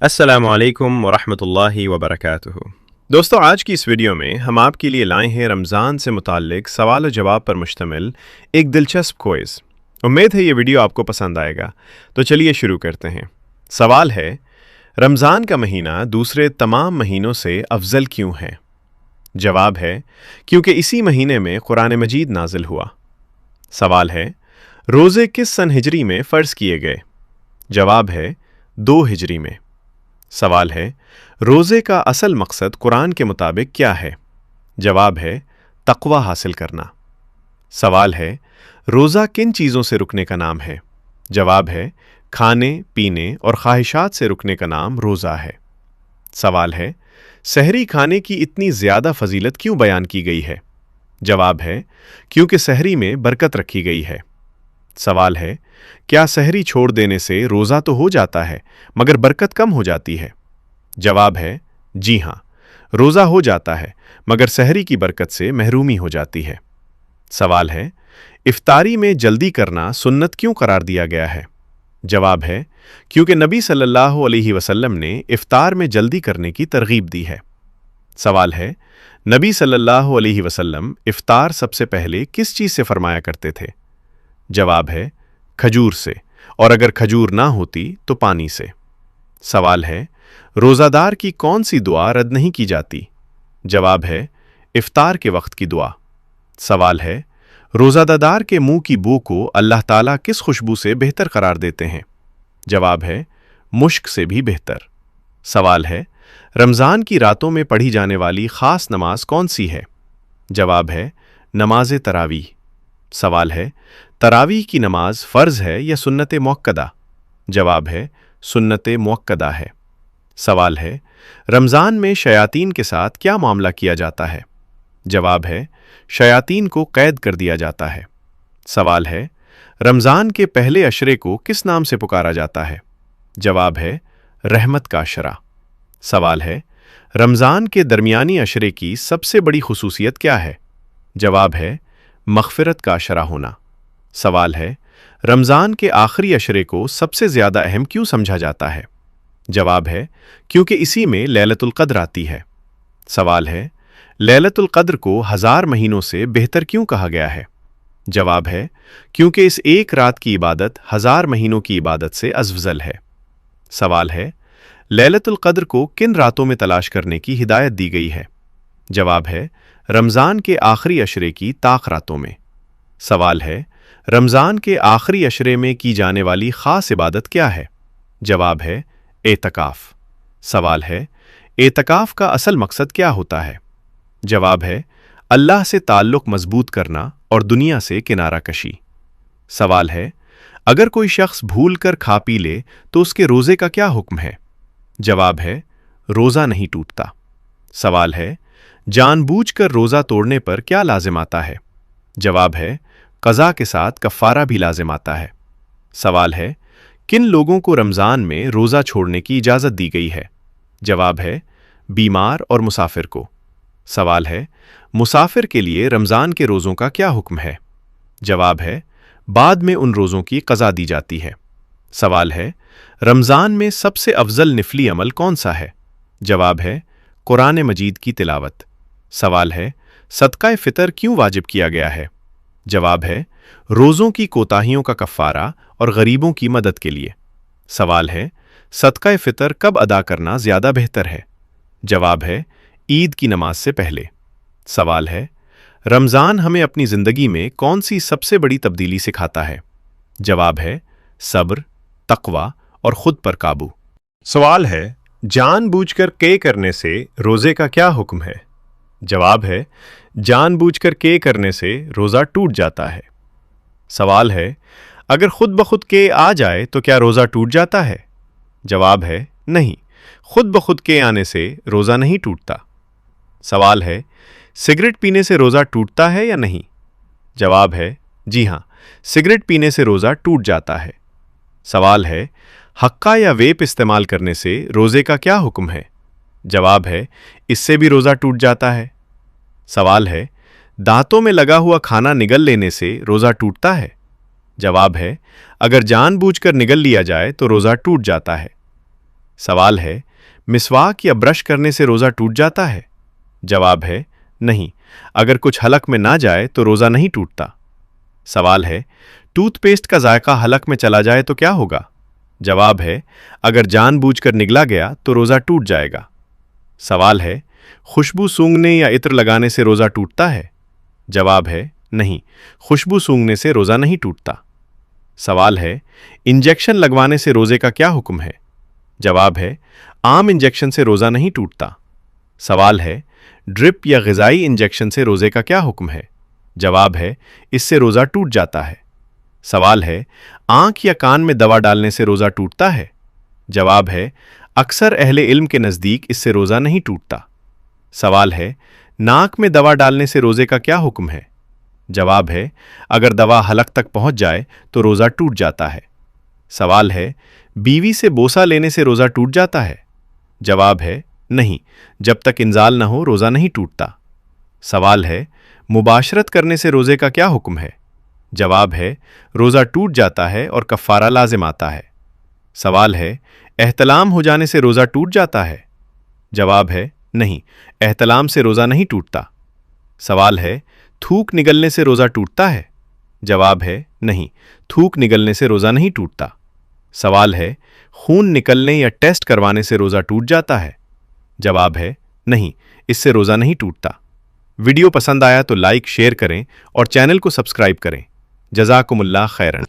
السلام علیکم ورحمۃ اللہ وبرکاتہ۔ دوستو، آج کی اس ویڈیو میں ہم آپ کے لیے لائے ہیں رمضان سے متعلق سوال و جواب پر مشتمل ایک دلچسپ کوئز۔ امید ہے یہ ویڈیو آپ کو پسند آئے گا، تو چلیے شروع کرتے ہیں۔ سوال ہے، رمضان کا مہینہ دوسرے تمام مہینوں سے افضل کیوں ہے؟ جواب ہے، کیونکہ اسی مہینے میں قرآن مجید نازل ہوا۔ سوال ہے، روزے کس سن ہجری میں فرض کیے گئے؟ جواب ہے، 2 ہجری میں۔ سوال ہے، روزے کا اصل مقصد قرآن کے مطابق کیا ہے؟ جواب ہے، تقوی حاصل کرنا۔ سوال ہے، روزہ کن چیزوں سے رکنے کا نام ہے؟ جواب ہے، کھانے پینے اور خواہشات سے رکنے کا نام روزہ ہے۔ سوال ہے، سحری کھانے کی اتنی زیادہ فضیلت کیوں بیان کی گئی ہے؟ جواب ہے، کیونکہ سحری میں برکت رکھی گئی ہے۔ سوال ہے، کیا سحری چھوڑ دینے سے روزہ تو ہو جاتا ہے مگر برکت کم ہو جاتی ہے؟ جواب ہے، جی ہاں، روزہ ہو جاتا ہے مگر سحری کی برکت سے محرومی ہو جاتی ہے۔ سوال ہے، افطاری میں جلدی کرنا سنت کیوں قرار دیا گیا ہے؟ جواب ہے، کیونکہ نبی صلی اللہ علیہ وسلم نے افطار میں جلدی کرنے کی ترغیب دی ہے۔ سوال ہے، نبی صلی اللہ علیہ وسلم افطار سب سے پہلے کس چیز سے فرمایا کرتے تھے؟ جواب ہے، کھجور سے، اور اگر کھجور نہ ہوتی تو پانی سے۔ سوال ہے، روزہ دار کی کون سی دعا رد نہیں کی جاتی؟ جواب ہے، افطار کے وقت کی دعا۔ سوال ہے، روزہ دار کے منہ کی بو کو اللہ تعالیٰ کس خوشبو سے بہتر قرار دیتے ہیں؟ جواب ہے، مشک سے بھی بہتر۔ سوال ہے، رمضان کی راتوں میں پڑھی جانے والی خاص نماز کون سی ہے؟ جواب ہے، نماز تراویح۔ سوال ہے، تراویح کی نماز فرض ہے یا سنت مؤکدہ؟ جواب ہے، سنت مؤکدہ ہے۔ سوال ہے، رمضان میں شیاطین کے ساتھ کیا معاملہ کیا جاتا ہے؟ جواب ہے، شیاطین کو قید کر دیا جاتا ہے۔ سوال ہے، رمضان کے پہلے عشرے کو کس نام سے پکارا جاتا ہے؟ جواب ہے، رحمت کا عشرہ۔ سوال ہے، رمضان کے درمیانی عشرے کی سب سے بڑی خصوصیت کیا ہے؟ جواب ہے، مغفرت کا عشرہ ہونا۔ سوال ہے، رمضان کے آخری عشرے کو سب سے زیادہ اہم کیوں سمجھا جاتا ہے؟ جواب ہے، کیونکہ اسی میں لیلۃ القدر آتی ہے۔ سوال ہے، لیلۃ القدر کو 1000 مہینوں سے بہتر کیوں کہا گیا ہے؟ جواب ہے، کیونکہ اس ایک رات کی عبادت 1000 مہینوں کی عبادت سے افضل ہے۔ سوال ہے، لیلۃ القدر کو کن راتوں میں تلاش کرنے کی ہدایت دی گئی ہے؟ جواب ہے، رمضان کے آخری عشرے کی طاق راتوں میں۔ سوال ہے، رمضان کے آخری عشرے میں کی جانے والی خاص عبادت کیا ہے؟ جواب ہے، اعتکاف۔ سوال ہے، اعتکاف کا اصل مقصد کیا ہوتا ہے؟ جواب ہے، اللہ سے تعلق مضبوط کرنا اور دنیا سے کنارہ کشی۔ سوال ہے، اگر کوئی شخص بھول کر کھا پی لے تو اس کے روزے کا کیا حکم ہے؟ جواب ہے، روزہ نہیں ٹوٹتا۔ سوال ہے، جان بوجھ کر روزہ توڑنے پر کیا لازم آتا ہے؟ جواب ہے، قضا کے ساتھ کفارہ بھی لازم آتا ہے۔ سوال ہے، کن لوگوں کو رمضان میں روزہ چھوڑنے کی اجازت دی گئی ہے؟ جواب ہے، بیمار اور مسافر کو۔ سوال ہے، مسافر کے لیے رمضان کے روزوں کا کیا حکم ہے؟ جواب ہے، بعد میں ان روزوں کی قضا دی جاتی ہے۔ سوال ہے، رمضان میں سب سے افضل نفلی عمل کون سا ہے؟ جواب ہے، قرآن مجید کی تلاوت۔ سوال ہے، صدقہ فطر کیوں واجب کیا گیا ہے؟ جواب ہے، روزوں کی کوتاہیوں کا کفارہ اور غریبوں کی مدد کے لیے۔ سوال ہے، صدقہ فطر کب ادا کرنا زیادہ بہتر ہے؟ جواب ہے، عید کی نماز سے پہلے۔ سوال ہے، رمضان ہمیں اپنی زندگی میں کون سی سب سے بڑی تبدیلی سکھاتا ہے؟ جواب ہے، صبر، تقوی اور خود پر قابو۔ سوال ہے، جان بوجھ کر کے کرنے سے روزے کا کیا حکم ہے؟ جواب ہے، جان بوجھ کر کے کرنے سے روزہ ٹوٹ جاتا ہے۔ سوال ہے، اگر خود بخود کے آ جائے تو کیا روزہ ٹوٹ جاتا ہے؟ جواب ہے، نہیں، خود بخود کے آنے سے روزہ نہیں ٹوٹتا۔ سوال ہے، سگریٹ پینے سے روزہ ٹوٹتا ہے یا نہیں؟ جواب ہے، جی ہاں، سگریٹ پینے سے روزہ ٹوٹ جاتا ہے۔ سوال ہے، حقہ یا ویپ استعمال کرنے سے روزے کا کیا حکم ہے؟ جواب ہے، اس سے بھی روزہ ٹوٹ جاتا ہے۔ سوال ہے، دانتوں میں لگا ہوا کھانا نگل لینے سے روزہ ٹوٹتا ہے؟ جواب ہے، اگر جان بوجھ کر نگل لیا جائے تو روزہ ٹوٹ جاتا ہے۔ سوال ہے مسواک یا برش کرنے سے روزہ ٹوٹ جاتا ہے؟ جواب ہے نہیں، اگر کچھ حلق میں نہ جائے تو روزہ نہیں ٹوٹتا۔ سوال ہے ٹوتھ پیسٹ کا ذائقہ حلق میں چلا جائے تو کیا ہوگا؟ جواب ہے اگر جان بوجھ کر نگلا گیا تو روزہ ٹوٹ جائے گا۔ سوال ہے خوشبو سونگھنے یا عطر لگانے سے روزہ ٹوٹتا ہے؟ جواب ہے نہیں، خوشبو سونگھنے سے روزہ نہیں ٹوٹتا۔ سوال ہے انجیکشن لگوانے سے روزے کا کیا حکم ہے؟ جواب ہے عام انجیکشن سے روزہ نہیں ٹوٹتا۔ سوال ہے ڈرپ یا غذائی انجیکشن سے روزے کا کیا حکم ہے؟ جواب ہے اس سے روزہ ٹوٹ جاتا ہے۔ سوال ہے آنکھ یا کان میں دوا ڈالنے سے روزہ ٹوٹتا ہے؟ جواب ہے اکثر اہل علم کے نزدیک اس سے روزہ نہیں ٹوٹتا۔ سوال ہے ناک میں دوا ڈالنے سے روزے کا کیا حکم ہے؟ جواب ہے اگر دوا حلق تک پہنچ جائے تو روزہ ٹوٹ جاتا ہے۔ سوال ہے بیوی سے بوسہ لینے سے روزہ ٹوٹ جاتا ہے؟ جواب ہے نہیں، جب تک انزال نہ ہو روزہ نہیں ٹوٹتا۔ سوال ہے مباشرت کرنے سے روزے کا کیا حکم ہے؟ جواب ہے روزہ ٹوٹ جاتا ہے اور کفارہ لازم آتا ہے۔ سوال ہے احتلام ہو جانے سے روزہ ٹوٹ جاتا ہے؟ جواب ہے نہیں، احتلام سے روزہ نہیں ٹوٹتا۔ سوال ہے تھوک نگلنے سے روزہ ٹوٹتا ہے؟ جواب ہے نہیں، تھوک نگلنے سے روزہ نہیں ٹوٹتا۔ سوال ہے خون نکلنے یا ٹیسٹ کروانے سے روزہ ٹوٹ جاتا ہے؟ جواب ہے نہیں، اس سے روزہ نہیں ٹوٹتا۔ ویڈیو پسند آیا تو لائک شیئر کریں اور چینل کو سبسکرائب کریں۔ جزاکم اللہ خیرن۔